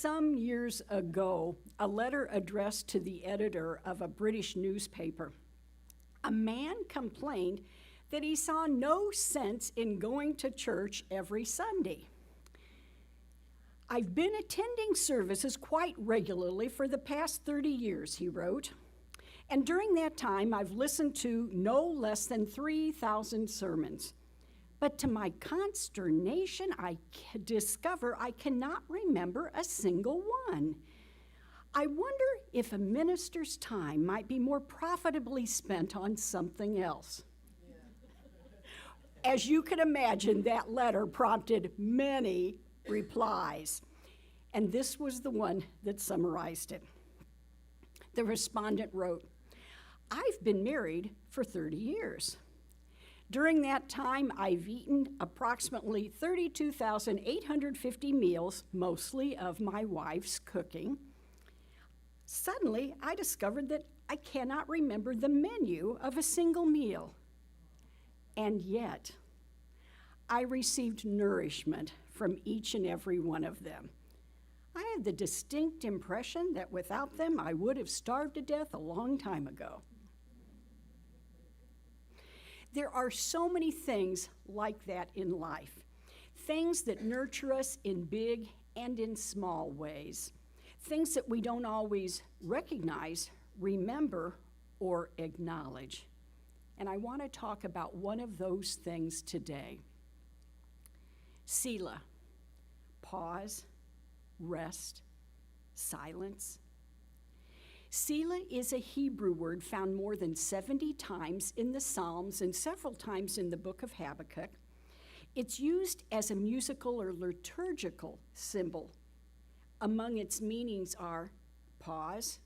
Some years ago, a letter addressed to the editor of a British newspaper, a man complained that he saw no sense in going to church every Sunday. I've been attending services quite regularly for the past 30 years, he wrote. And during that time, I've listened to no less than 3,000 sermons. But to my consternation, I discover I cannot remember a single one. I wonder if a minister's time might be more profitably spent on something else. As you can imagine, that letter prompted many replies, and this was the one that summarized it. The respondent wrote, "I've been married for 30 years. During that time, I've eaten approximately 32,850 meals, mostly of my wife's cooking. Suddenly, I discovered that I cannot remember the menu of a single meal. And yet, I received nourishment from each and every one of them. I had the distinct impression that without them, I would have starved to death a long time ago." There are so many things like that in life, things that nurture us in big and in small ways, things that we don't always recognize, remember, or acknowledge. And I want to talk about one of those things today. Selah, pause, rest, silence. Selah is a Hebrew word found more than 70 times in the Psalms and several times in the book of Habakkuk. It's used as a musical or liturgical symbol. Among its meanings are pause,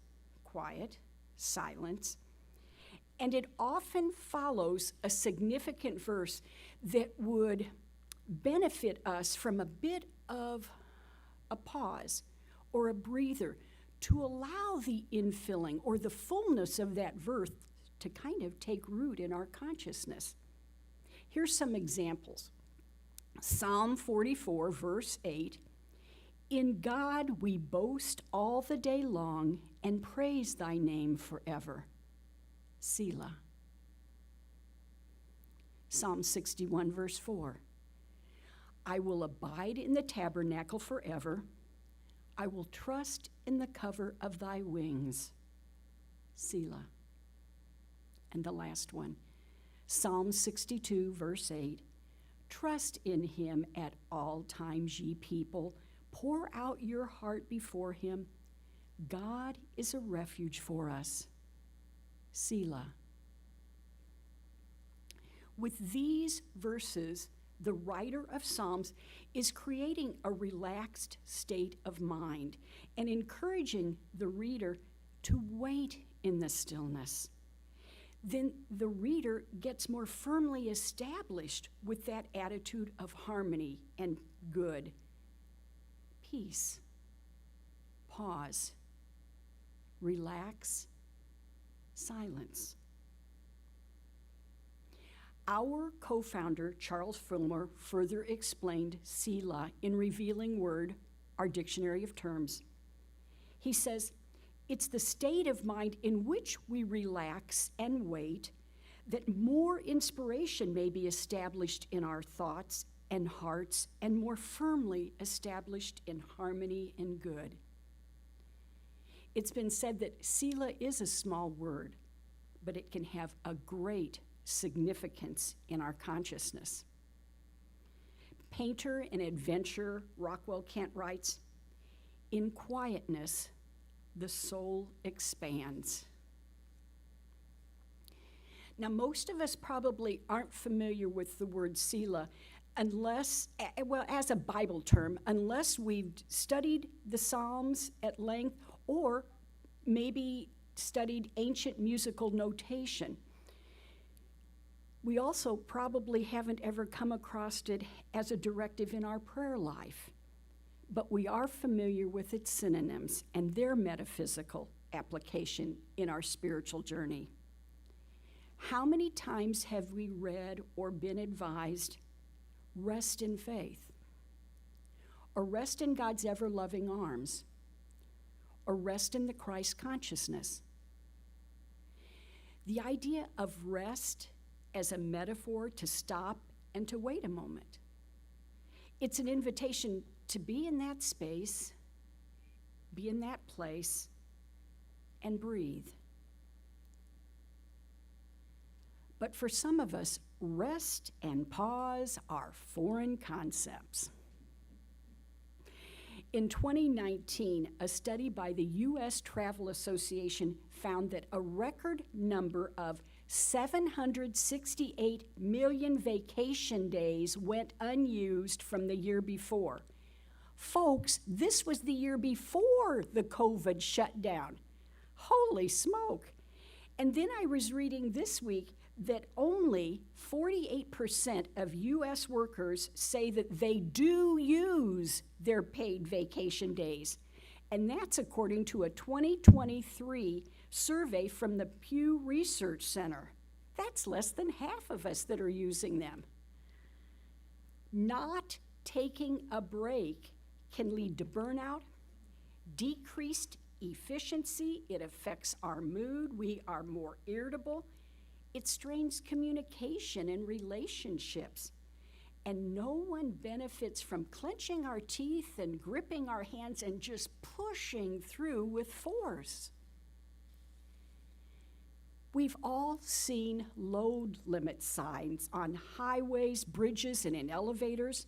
quiet, silence, and it often follows a significant verse that would benefit us from a bit of a pause or a breather to allow the infilling or the fullness of that verse to kind of take root in our consciousness. Here's some examples. Psalm 44, verse 8, "In God we boast all the day long and praise thy name forever." Selah. Psalm 61, verse 4, "I will abide in the tabernacle forever. I will trust in the cover of thy wings." Selah. And the last one, Psalm 62, verse 8, "Trust in him at all times, ye people. Pour out your heart before him. God is a refuge for us." Selah. With these verses, the writer of Psalms is creating a relaxed state of mind and encouraging the reader to wait in the stillness. Then the reader gets more firmly established with that attitude of harmony and good. Peace. Pause. Relax. Silence. Our co-founder, Charles Fulmer, further explained Selah in Revealing Word, our dictionary of terms. He says, "It's the state of mind in which we relax and wait, that more inspiration may be established in our thoughts and hearts and more firmly established in harmony and good." It's been said that Selah is a small word, but it can have a great significance in our consciousness. Painter and adventurer Rockwell Kent writes, "In quietness, the soul expands." Now, most of us probably aren't familiar with the word Selah unless, well, as a Bible term, unless we've studied the Psalms at length or maybe studied ancient musical notation. We also probably haven't ever come across it as a directive in our prayer life, but we are familiar with its synonyms and their metaphysical application in our spiritual journey. How many times have we read or been advised, rest in faith? or rest in God's ever-loving arms, or rest in the Christ consciousness. The idea of rest as a metaphor to stop and to wait a moment. It's an invitation to be in that space, be in that place, and breathe. But for some of us, rest and pause are foreign concepts. In 2019, a study by the U.S. Travel Association found that a record number of 768 million vacation days went unused from the year before. Folks, this was the year before the COVID shutdown. Holy smoke. And then I was reading this week that only 48% of U.S. workers say that they do use their paid vacation days. And that's according to a 2023 survey from the Pew Research Center. That's less than half of us that are using them. Not taking a break can lead to burnout, decreased efficiency. It affects our mood. We are more irritable. It strains communication and relationships. And no one benefits from clenching our teeth and gripping our hands and just pushing through with force. We've all seen load limit signs on highways, bridges, and in elevators.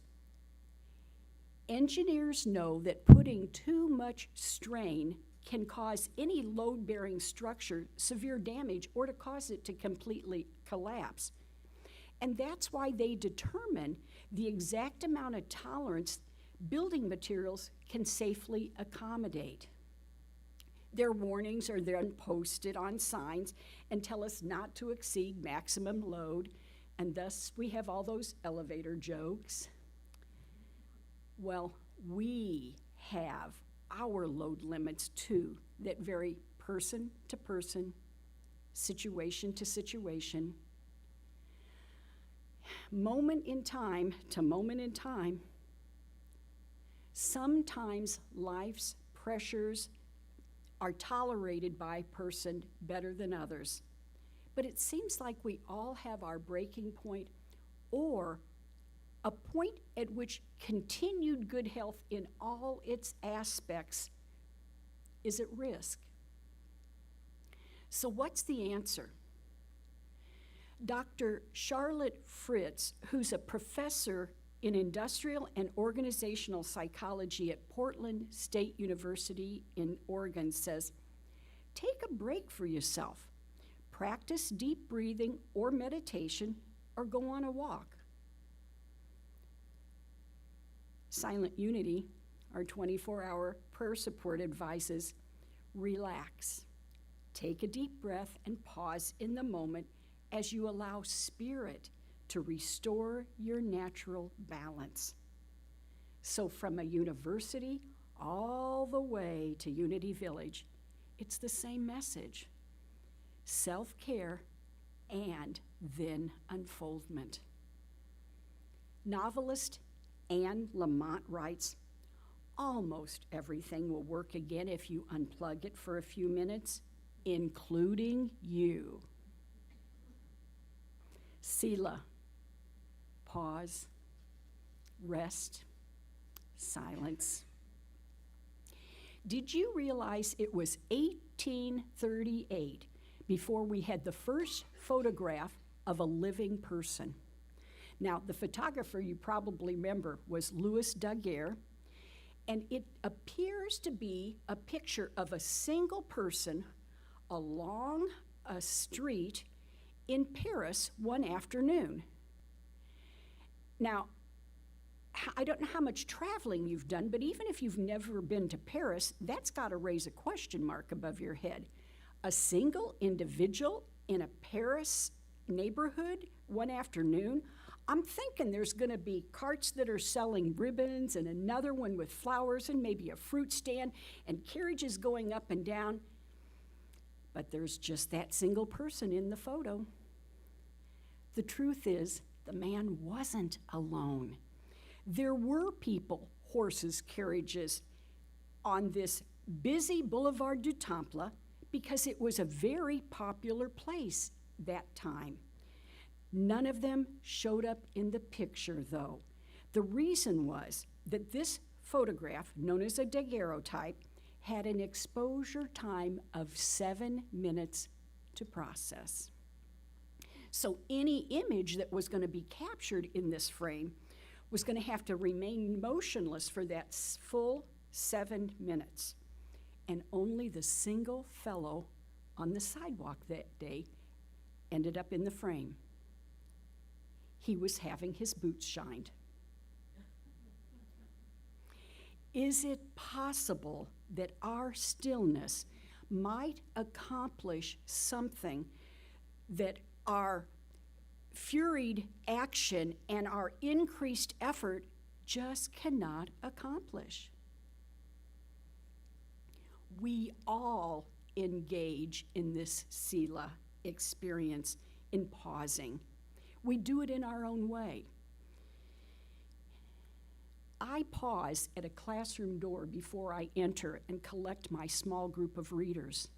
Engineers know that putting too much strain can cause any load-bearing structure severe damage or to cause it to completely collapse. And that's why they determine the exact amount of tolerance building materials can safely accommodate. Their warnings are then posted on signs and tell us not to exceed maximum load, and thus we have all those elevator jokes. Well, we have our load limits too that vary person to person, situation to situation, moment in time to moment in time. Sometimes life's pressures are tolerated by a person better than others. But it seems like we all have our breaking point or a point at which continued good health in all its aspects is at risk. So what's the answer? Dr. Charlotte Fritz, who's a professor in industrial and organizational psychology at Portland State University in Oregon, says, take a break for yourself. Practice deep breathing or meditation or go on a walk. Silent Unity, our 24-hour prayer support, advises, relax. Take a deep breath and pause in the moment as you allow Spirit to restore your natural balance. So from a university all the way to Unity Village, it's the same message. Self-care and then unfoldment. Novelist Anne Lamott writes, almost everything will work again if you unplug it for a few minutes, including you. Selah. Pause, rest, silence. Did you realize it was 1838 before we had the first photograph of a living person? Now, the photographer you probably remember was Louis Daguerre, and it appears to be a picture of a single person along a street in Paris one afternoon. Now, I don't know how much traveling you've done, but even if you've never been to Paris, that's got to raise a question mark above your head. A single individual in a Paris neighborhood one afternoon? I'm thinking there's going to be carts that are selling ribbons and another one with flowers and maybe a fruit stand and carriages going up and down. But there's just that single person in the photo. The truth is, the man wasn't alone. There were people horses' carriages on this busy Boulevard du Temple because it was a very popular place that time. None of them showed up in the picture, though. The reason was that this photograph, known as a daguerreotype, had an exposure time of 7 minutes to process. So any image that was going to be captured in this frame was going to have to remain motionless for that full 7 minutes. And only the single fellow on the sidewalk that day ended up in the frame. He was having his boots shined. Is it possible that our stillness might accomplish something that our furied action and our increased effort just cannot accomplish? We all engage in this Selah experience in pausing. We do it in our own way. I pause at a classroom door before I enter and collect my small group of readers.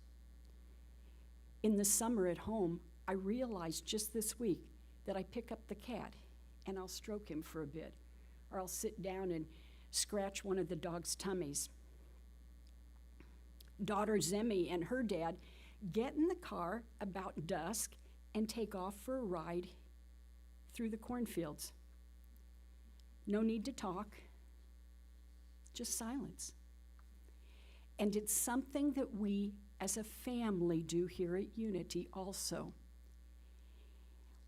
In the summer at home, I realized just this week that I pick up the cat and I'll stroke him for a bit, or I'll sit down and scratch one of the dog's tummies. Daughter Zemi and her dad get in the car about dusk and take off for a ride through the cornfields. No need to talk, just silence. And it's something that we as a family do here at Unity also.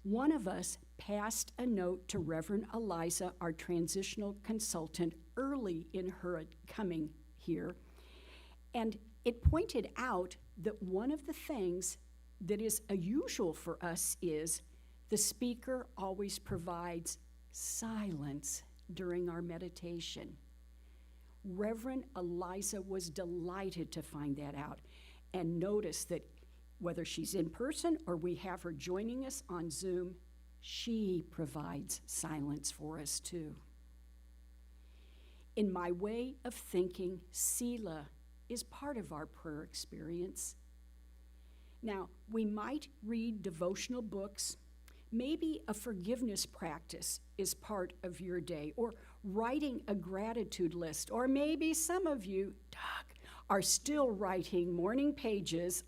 One of us passed a note to Reverend Eliza, our transitional consultant, early in her coming here, and it pointed out that one of the things that is unusual for us is the speaker always provides silence during our meditation. Reverend Eliza was delighted to find that out and notice that whether she's in person or we have her joining us on Zoom, she provides silence for us too. In my way of thinking, Selah is part of our prayer experience. Now, we might read devotional books. Maybe a forgiveness practice is part of your day, or writing a gratitude list, or maybe some of you, Doug, are still writing morning pages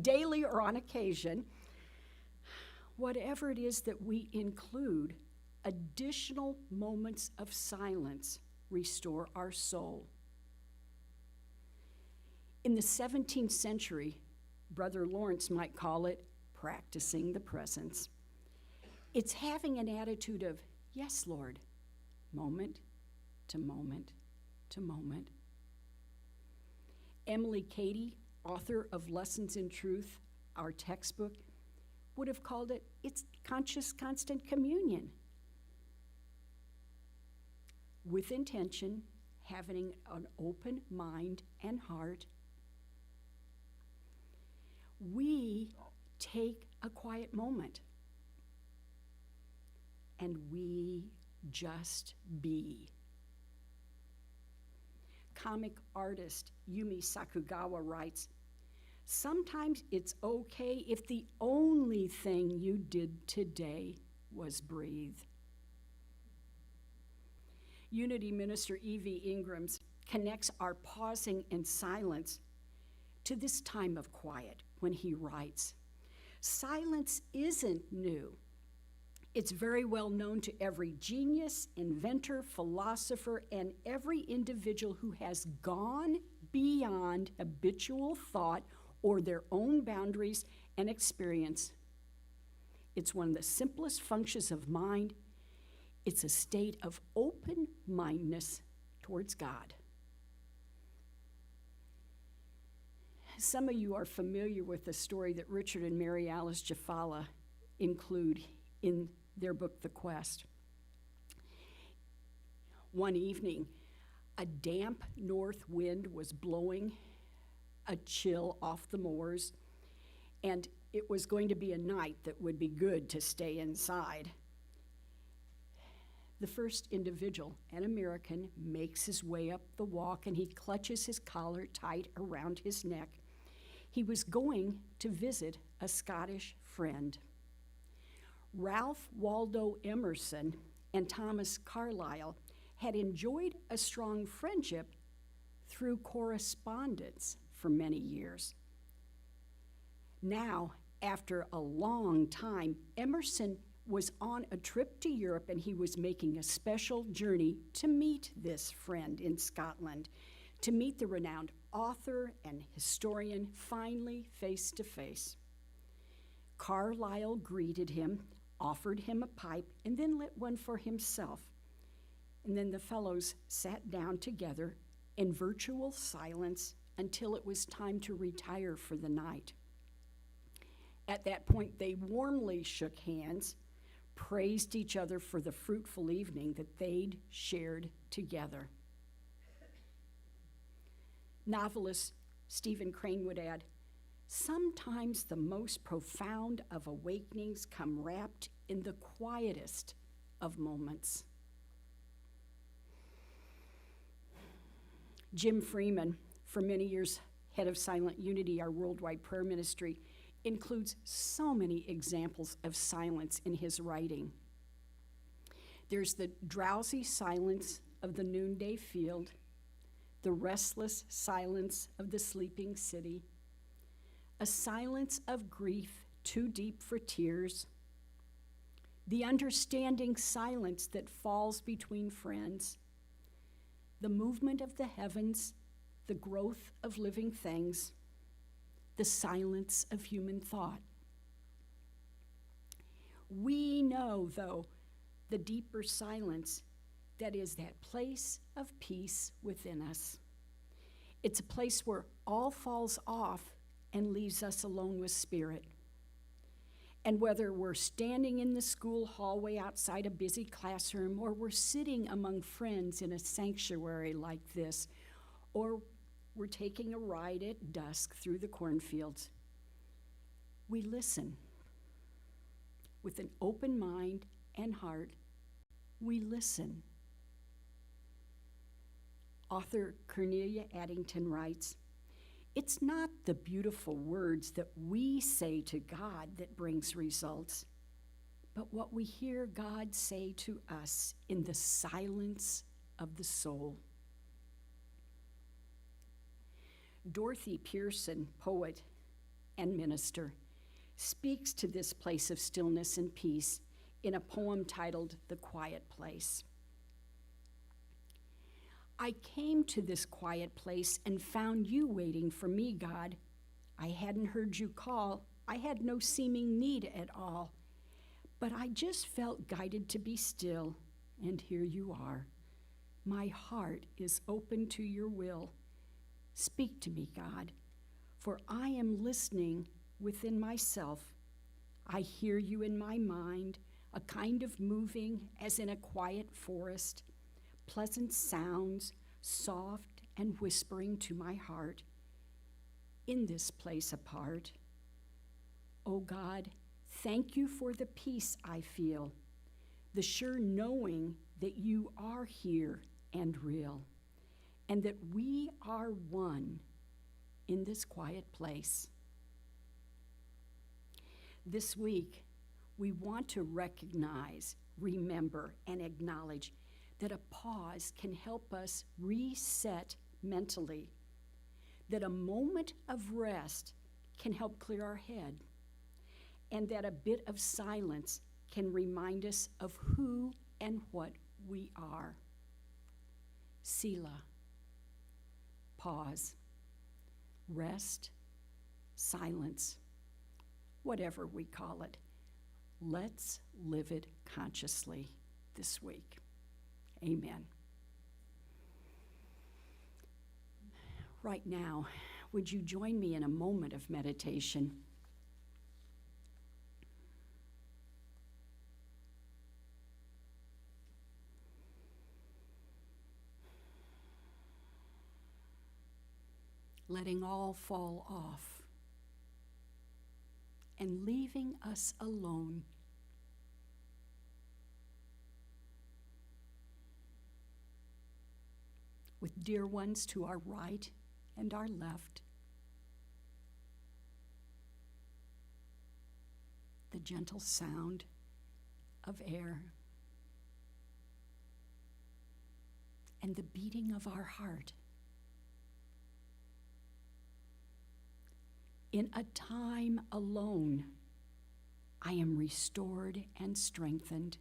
daily or on occasion. Whatever it is that we include, additional moments of silence restore our soul. In the 17th century, Brother Lawrence might call it practicing the presence. It's having an attitude of, yes, Lord, moment to moment to moment. Emily Cady, author of Lessons in Truth, our textbook, would have called it, it's conscious constant communion. With intention, having an open mind and heart, we take a quiet moment and we just be. Comic artist Yumi Sakugawa writes, sometimes it's okay if the only thing you did today was breathe. Unity minister E.V. Ingrams connects our pausing in silence to this time of quiet when he writes, silence isn't new. It's very well known to every genius, inventor, philosopher, and every individual who has gone beyond habitual thought or their own boundaries and experience. It's one of the simplest functions of mind. It's a state of open-mindedness towards God. Some of you are familiar with the story that Richard and Mary Alice Jafala include in their book, The Quest. One evening, a damp north wind was blowing a chill off the moors, and it was going to be a night that would be good to stay inside. The first individual, an American, makes his way up the walk and he clutches his collar tight around his neck. He was going to visit a Scottish friend. Ralph Waldo Emerson and Thomas Carlyle had enjoyed a strong friendship through correspondence for many years. Now, after a long time, Emerson was on a trip to Europe and he was making a special journey to meet this friend in Scotland, to meet the renowned author and historian finally face to face. Carlyle greeted him, offered him a pipe, and then lit one for himself. And then the fellows sat down together in virtual silence until it was time to retire for the night. At that point, they warmly shook hands, praised each other for the fruitful evening that they'd shared together. Novelist Stephen Crane would add, "Sometimes the most profound of awakenings come wrapped in the quietest of moments." Jim Freeman, for many years head of Silent Unity, our worldwide prayer ministry, includes so many examples of silence in his writing. There's the drowsy silence of the noonday field, the restless silence of the sleeping city, a silence of grief too deep for tears, the understanding silence that falls between friends, the movement of the heavens, the growth of living things, the silence of human thought. We know, though, the deeper silence that is that place of peace within us. It's a place where all falls off and leaves us alone with Spirit. And whether we're standing in the school hallway outside a busy classroom, or we're sitting among friends in a sanctuary like this, or we're taking a ride at dusk through the cornfields, we listen. With an open mind and heart, we listen. Author Cornelia Addington writes, "It's not the beautiful words that we say to God that brings results, but what we hear God say to us in the silence of the soul." Dorothy Pearson, poet and minister, speaks to this place of stillness and peace in a poem titled "The Quiet Place." "I came to this quiet place and found you waiting for me, God. I hadn't heard you call. I had no seeming need at all. But I just felt guided to be still, and here you are. My heart is open to your will. Speak to me, God, for I am listening within myself. I hear you in my mind, a kind of moving as in a quiet forest, pleasant sounds, soft and whispering to my heart. In this place apart, oh God, thank you for the peace I feel, the sure knowing that you are here and real, and that we are one in this quiet place." This week, we want to recognize, remember, and acknowledge that a pause can help us reset mentally, that a moment of rest can help clear our head, and that a bit of silence can remind us of who and what we are. Selah. Pause. Rest. Silence. Whatever we call it. Let's live it consciously this week. Amen. Right now, would you join me in a moment of meditation? Letting all fall off and leaving us alone. with dear ones to our right and our left. The gentle sound of air and the beating of our heart. In a time alone, I am restored and strengthened.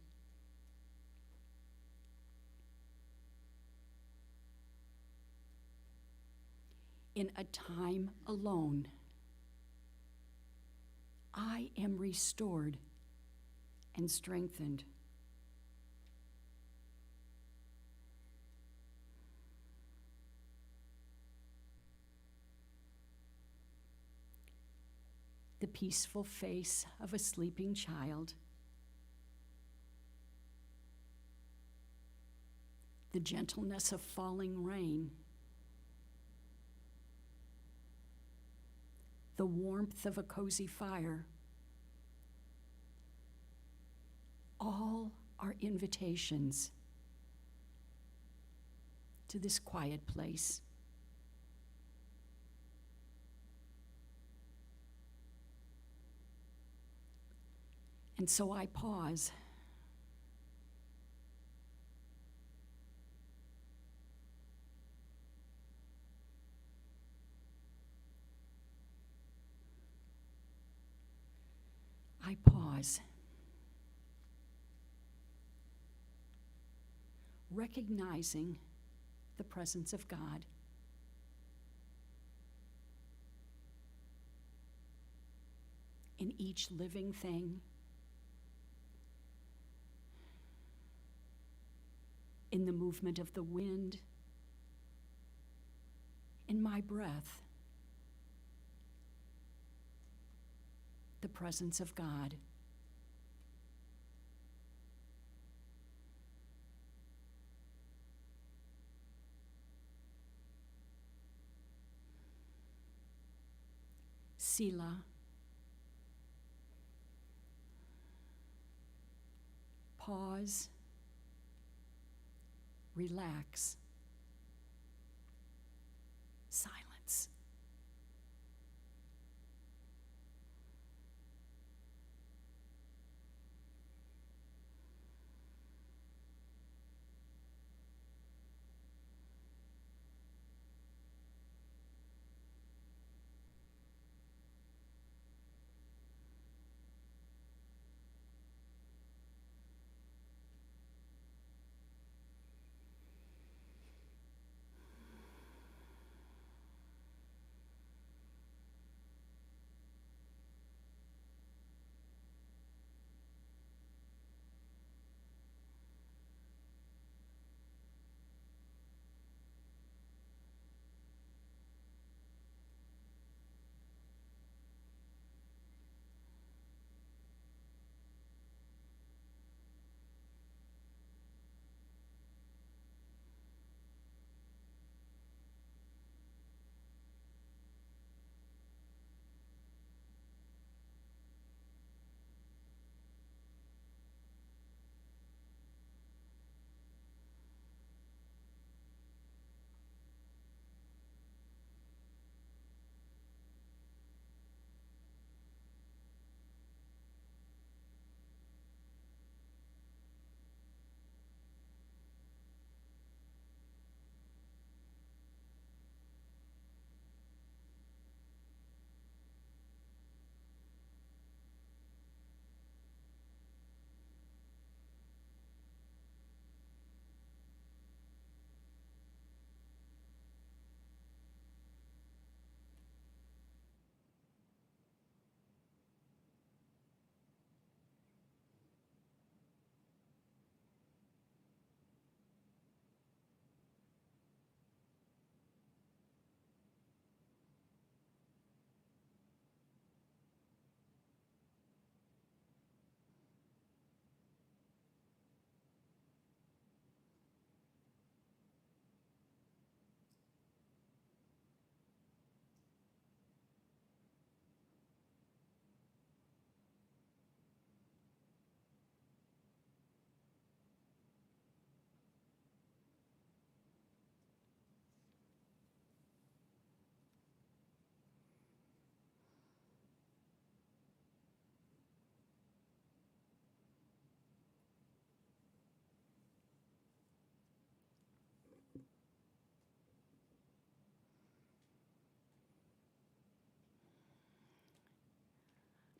In a time alone, I am restored and strengthened. The peaceful face of a sleeping child, the gentleness of falling rain, the warmth of a cozy fire, all are invitations to this quiet place. And so I pause. I pause, recognizing the presence of God. In each living thing, in the movement of the wind, in my breath, the presence of God. Selah. Pause. Relax. Silence.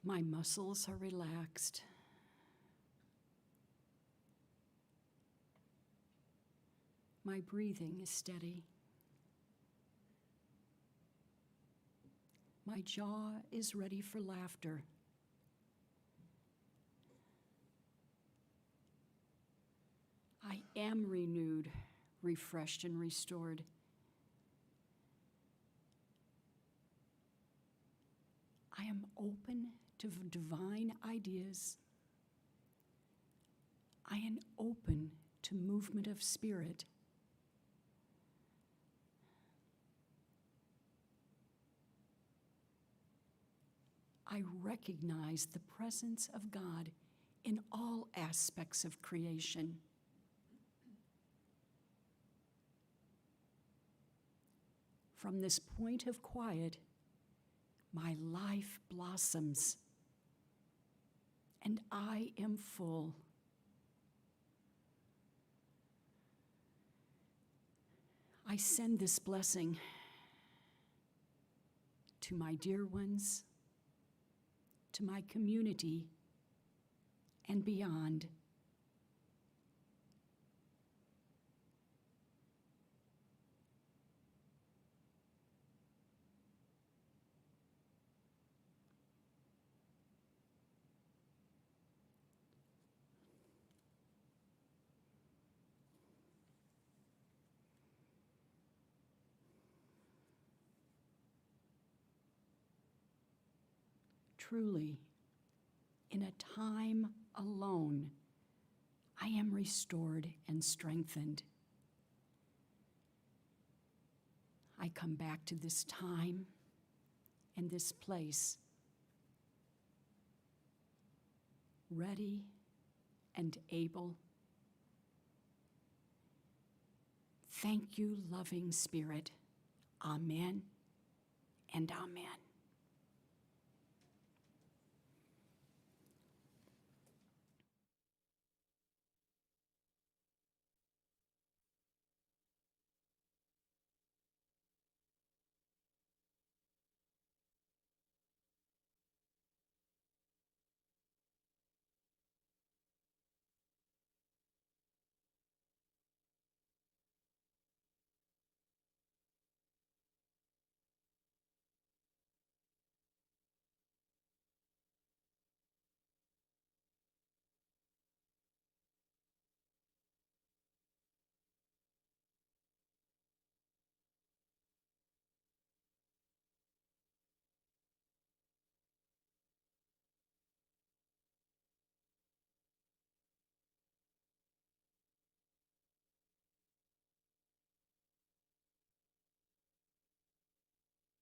My muscles are relaxed. My breathing is steady. My jaw is ready for laughter. I am renewed, refreshed, and restored. I am open to divine ideas. I am open to movement of spirit. I recognize the presence of God in all aspects of creation. From this point of quiet, my life blossoms, and I am full. I send this blessing to my dear ones, to my community, and beyond. Truly, in a time alone, I am restored and strengthened. I come back to this time and this place, ready and able. Thank you, loving Spirit. Amen and amen.